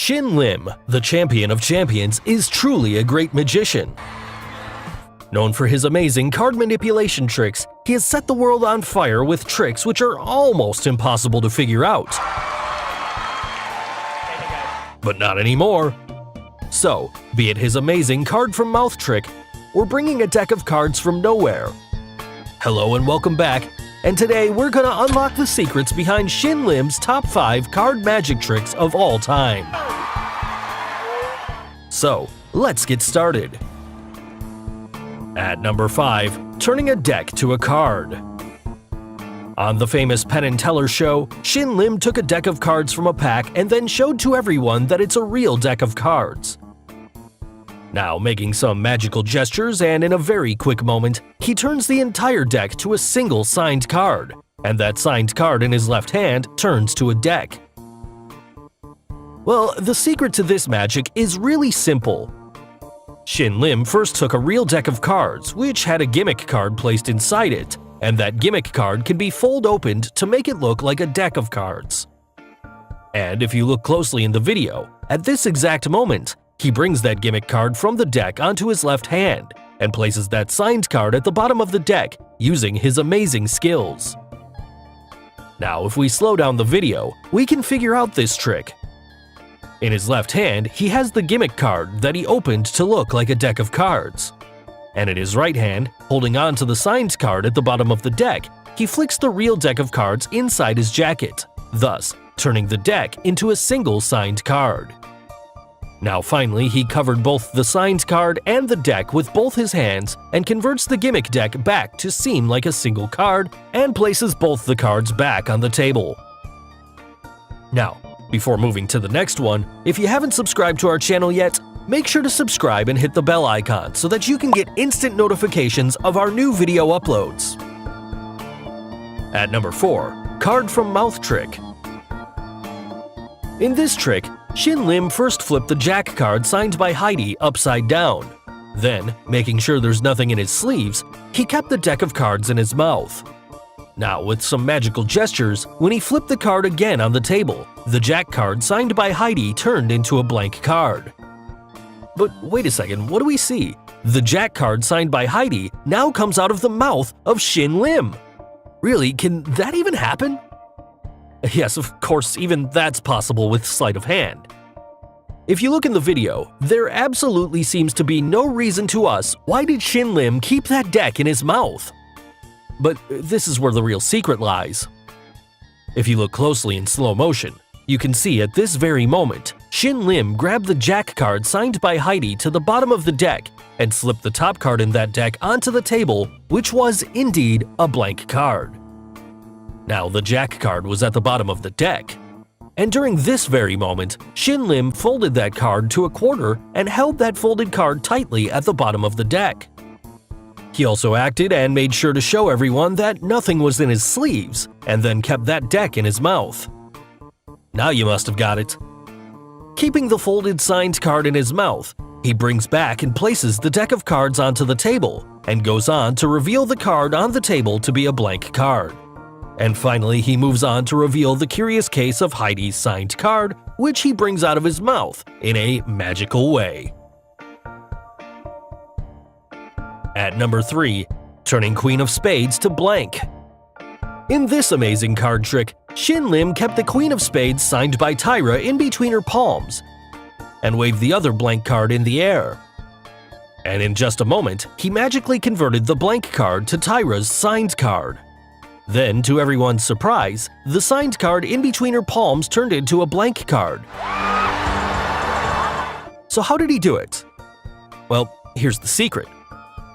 Lim, the champion of champions, is truly a great magician. Known for his amazing card manipulation tricks, he has set the world on fire with tricks which are almost impossible to figure out. But not anymore. So, be it his amazing card from mouth trick, or bringing a deck of cards from nowhere. Hello and welcome back, and today we're gonna unlock the secrets behind Lim's top 5 card magic tricks of all time. So, let's get started. At number 5, turning a deck to a card. On the famous Penn and Teller show, Lim took a deck of cards from a pack and then showed to everyone that it's a real deck of cards. Now, making some magical gestures and in a very quick moment, he turns the entire deck to a single signed card, and that signed card in his left hand turns to a deck. Well, the secret to this magic is really simple. Lim first took a real deck of cards, which had a gimmick card placed inside it, and that gimmick card can be fold-opened to make it look like a deck of cards. And if you look closely in the video, at this exact moment, he brings that gimmick card from the deck onto his left hand and places that signed card at the bottom of the deck using his amazing skills. Now, if we slow down the video, we can figure out this trick. In his left hand, he has the gimmick card that he opened to look like a deck of cards. And in his right hand, holding on to the signed card at the bottom of the deck, he flicks the real deck of cards inside his jacket, thus turning the deck into a single signed card. Now finally, he covered both the signed card and the deck with both his hands and converts the gimmick deck back to seem like a single card and places both the cards back on the table. Now, before moving to the next one, if you haven't subscribed to our channel yet, make sure to subscribe and hit the bell icon so that you can get instant notifications of our new video uploads. At number 4, card from mouth trick. In this trick, Lim first flipped the Jack card signed by Heidi upside down. Then, making sure there's nothing in his sleeves, he kept the deck of cards in his mouth. Now, with some magical gestures, when he flipped the card again on the table, the Jack card signed by Heidi turned into a blank card. But wait a second, what do we see? The Jack card signed by Heidi now comes out of the mouth of Lim. Really, can that even happen? Yes, of course, even that's possible with sleight of hand. If you look in the video, there absolutely seems to be no reason to us why did Lim keep that deck in his mouth. But this is where the real secret lies. If you look closely in slow motion, you can see at this very moment, Lim grabbed the Jack card signed by Heidi to the bottom of the deck and slipped the top card in that deck onto the table, which was indeed a blank card. Now, the Jack card was at the bottom of the deck. And during this very moment, Lim folded that card to a quarter and held that folded card tightly at the bottom of the deck. He also acted and made sure to show everyone that nothing was in his sleeves, and then kept that deck in his mouth. Now you must have got it. Keeping the folded signed card in his mouth, he brings back and places the deck of cards onto the table, and goes on to reveal the card on the table to be a blank card. And finally, he moves on to reveal the curious case of Heidi's signed card, which he brings out of his mouth in a magical way. At number 3, turning Queen of Spades to blank. In this amazing card trick, Lim kept the Queen of Spades signed by Tyra in between her palms, and waved the other blank card in the air. And in just a moment, he magically converted the blank card to Tyra's signed card. Then, to everyone's surprise, the signed card in between her palms turned into a blank card. So how did he do it? Well, here's the secret.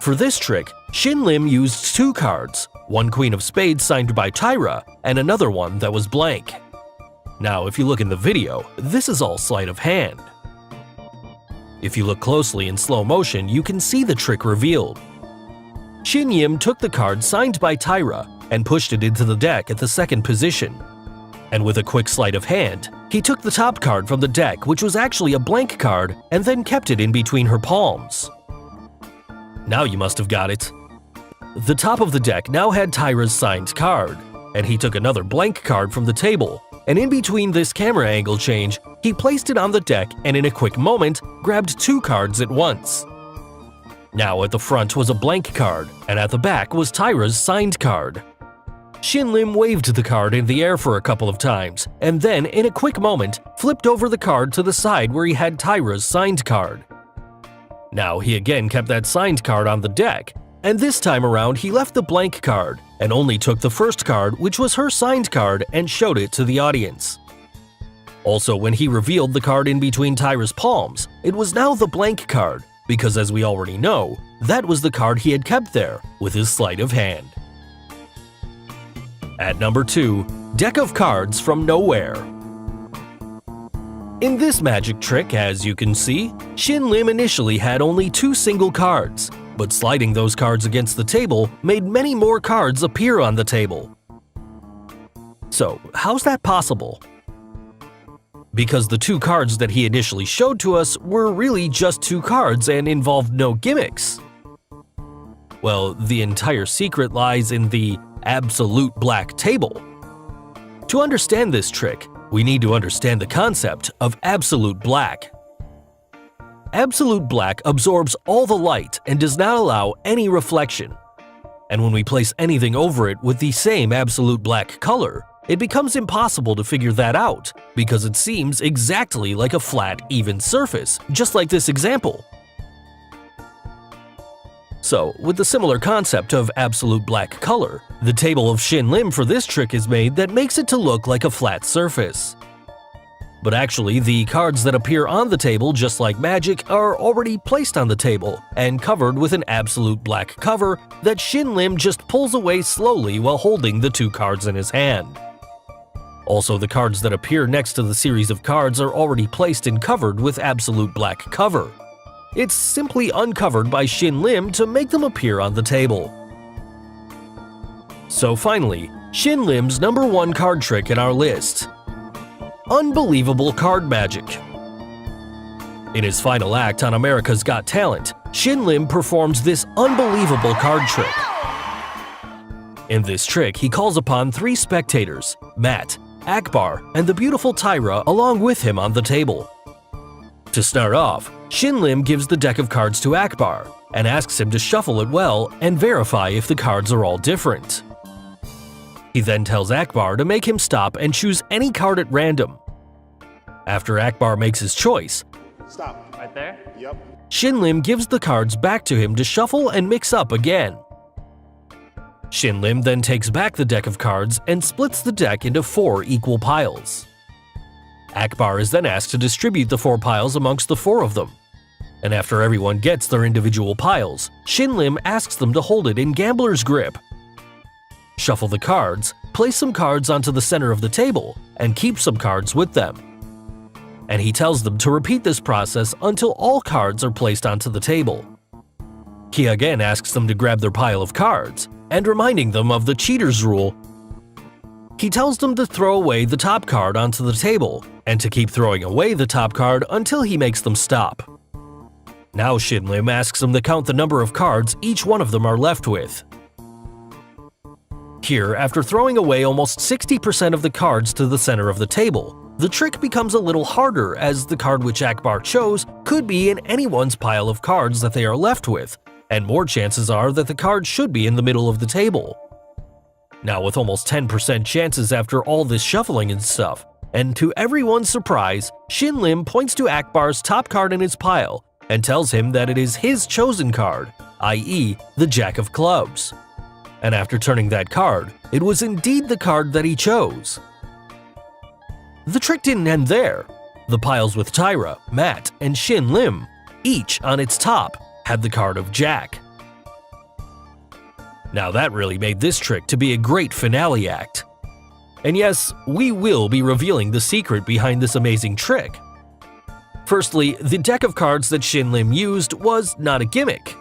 For this trick, Lim used 2 cards, one Queen of Spades signed by Tyra, and another one that was blank. Now, if you look in the video, this is all sleight of hand. If you look closely in slow motion, you can see the trick revealed. Lim took the card signed by Tyra and pushed it into the deck at the second position. And with a quick sleight of hand, he took the top card from the deck, which was actually a blank card, and then kept it in between her palms. Now you must have got it. The top of the deck now had Tyra's signed card, and he took another blank card from the table, and in between this camera angle change, he placed it on the deck and in a quick moment, grabbed 2 cards at once. Now at the front was a blank card, and at the back was Tyra's signed card. Shin Lim waved the card in the air for a couple of times, and then, in a quick moment, flipped over the card to the side where he had Tyra's signed card. Now he again kept that signed card on the deck, and this time around he left the blank card and only took the first card, which was her signed card, and showed it to the audience. Also, when he revealed the card in between Tyra's palms, it was now the blank card, because as we already know, that was the card he had kept there with his sleight of hand. At number 2, Deck of Cards from Nowhere. In this magic trick, as you can see, Shin Lim initially had only 2 single cards, but sliding those cards against the table made many more cards appear on the table. So, how's that possible? Because the 2 cards that he initially showed to us were really just 2 cards and involved no gimmicks. Well, the entire secret lies in the absolute black table. To understand this trick, we need to understand the concept of absolute black. Absolute black absorbs all the light and does not allow any reflection. And when we place anything over it with the same absolute black color, it becomes impossible to figure that out because it seems exactly like a flat, even surface, just like this example. So, with the similar concept of absolute black color, the table of Shin Lim for this trick is made that makes it to look like a flat surface. But actually, the cards that appear on the table, just like magic, are already placed on the table and covered with an absolute black cover that Shin Lim just pulls away slowly while holding the 2 cards in his hand. Also, the cards that appear next to the series of cards are already placed and covered with absolute black cover. It's simply uncovered by Shin Lim to make them appear on the table. So finally, Shin Lim's number 1 card trick in our list. Unbelievable card magic. In his final act on America's Got Talent, Shin Lim performs this unbelievable card trick. In this trick, he calls upon 3 spectators, Matt, Akbar, and the beautiful Tyra along with him on the table. To start off, Shin Lim gives the deck of cards to Akbar and asks him to shuffle it well and verify if the cards are all different. He then tells Akbar to make him stop and choose any card at random. After Akbar makes his choice, stop. Right there? Yep. Shin Lim gives the cards back to him to shuffle and mix up again. Shin Lim then takes back the deck of cards and splits the deck into 4 equal piles. Akbar is then asked to distribute the 4 piles amongst the 4 of them. And after everyone gets their individual piles, Shin Lim asks them to hold it in gambler's grip. Shuffle the cards, place some cards onto the center of the table, and keep some cards with them. And he tells them to repeat this process until all cards are placed onto the table. He again asks them to grab their pile of cards, and reminding them of the cheater's rule, he tells them to throw away the top card onto the table, and to keep throwing away the top card until he makes them stop. Now Shin Lim asks them to count the number of cards each one of them are left with. Here, after throwing away almost 60% of the cards to the center of the table, the trick becomes a little harder as the card which Akbar chose could be in anyone's pile of cards that they are left with, and more chances are that the card should be in the middle of the table. Now with almost 10% chances after all this shuffling and stuff, and to everyone's surprise, Shin Lim points to Akbar's top card in his pile and tells him that it is his chosen card, i.e. the Jack of Clubs. And after turning that card, it was indeed the card that he chose. The trick didn't end there. The piles with Tyra, Matt, and Shin Lim, each on its top, had the card of Jack. Now that really made this trick to be a great finale act. And yes, we will be revealing the secret behind this amazing trick. Firstly, the deck of cards that Shin Lim used was not a gimmick.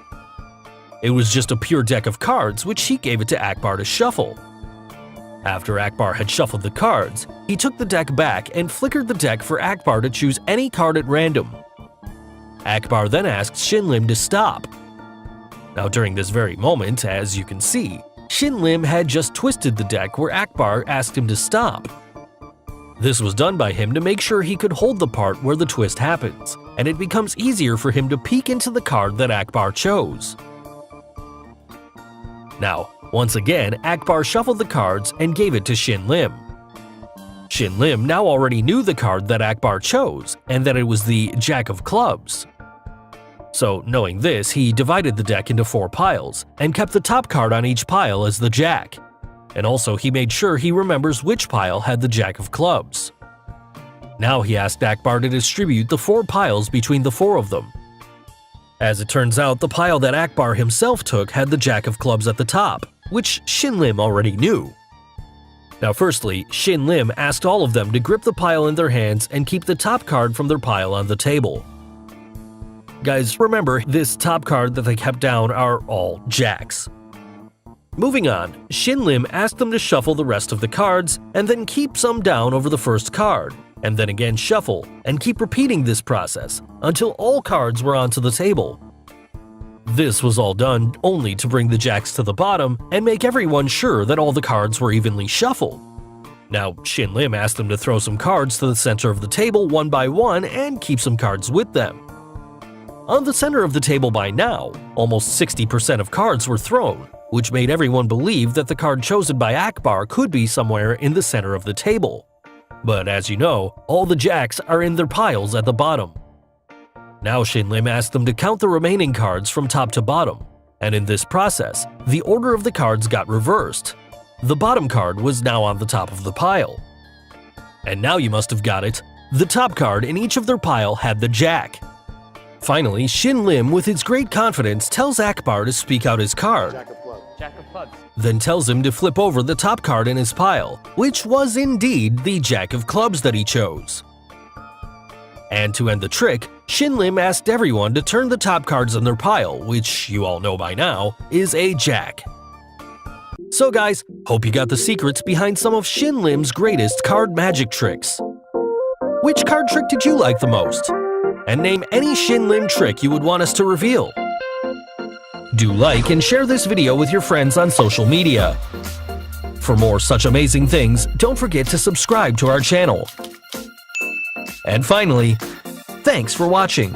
It was just a pure deck of cards which he gave it to Akbar to shuffle. After Akbar had shuffled the cards, he took the deck back and flickered the deck for Akbar to choose any card at random. Akbar then asked Shin Lim to stop. Now during this very moment, as you can see, Shin Lim had just twisted the deck where Akbar asked him to stop. This was done by him to make sure he could hold the part where the twist happens, and it becomes easier for him to peek into the card that Akbar chose. Now, once again, Akbar shuffled the cards and gave it to Shin Lim. Shin Lim now already knew the card that Akbar chose, and that it was the Jack of Clubs. So, knowing this, he divided the deck into 4 piles, and kept the top card on each pile as the Jack. And also he made sure he remembers which pile had the Jack of Clubs. Now he asked Akbar to distribute the 4 piles between the 4 of them. As it turns out, the pile that Akbar himself took had the Jack of Clubs at the top, which Shin Lim already knew. Now firstly, Shin Lim asked all of them to grip the pile in their hands and keep the top card from their pile on the table. Guys, remember, this top card that they kept down are all Jacks. Moving on, Shin Lim asked them to shuffle the rest of the cards and then keep some down over the first card, and then again shuffle, and keep repeating this process until all cards were onto the table. This was all done only to bring the Jacks to the bottom and make everyone sure that all the cards were evenly shuffled. Now, Shin Lim asked them to throw some cards to the center of the table one by one and keep some cards with them. On the center of the table by now, almost 60% of cards were thrown, which made everyone believe that the card chosen by Akbar could be somewhere in the center of the table. But as you know, all the Jacks are in their piles at the bottom. Now Shin Lim asked them to count the remaining cards from top to bottom, and in this process, the order of the cards got reversed. The bottom card was now on the top of the pile. And now you must have got it. The top card in each of their pile had the Jack. Finally, Shin Lim, with his great confidence, tells Akbar to speak out his card. Jack of Clubs. Jack of Clubs. Then tells him to flip over the top card in his pile, which was indeed the Jack of Clubs that he chose. And to end the trick, Shin Lim asked everyone to turn the top cards in their pile, which you all know by now, is a Jack. So guys, hope you got the secrets behind some of Shin Lim's greatest card magic tricks. Which card trick did you like the most? And name any Shin Lim trick you would want us to reveal. Do like and share this video with your friends on social media. For more such amazing things, don't forget to subscribe to our channel. And finally, thanks for watching.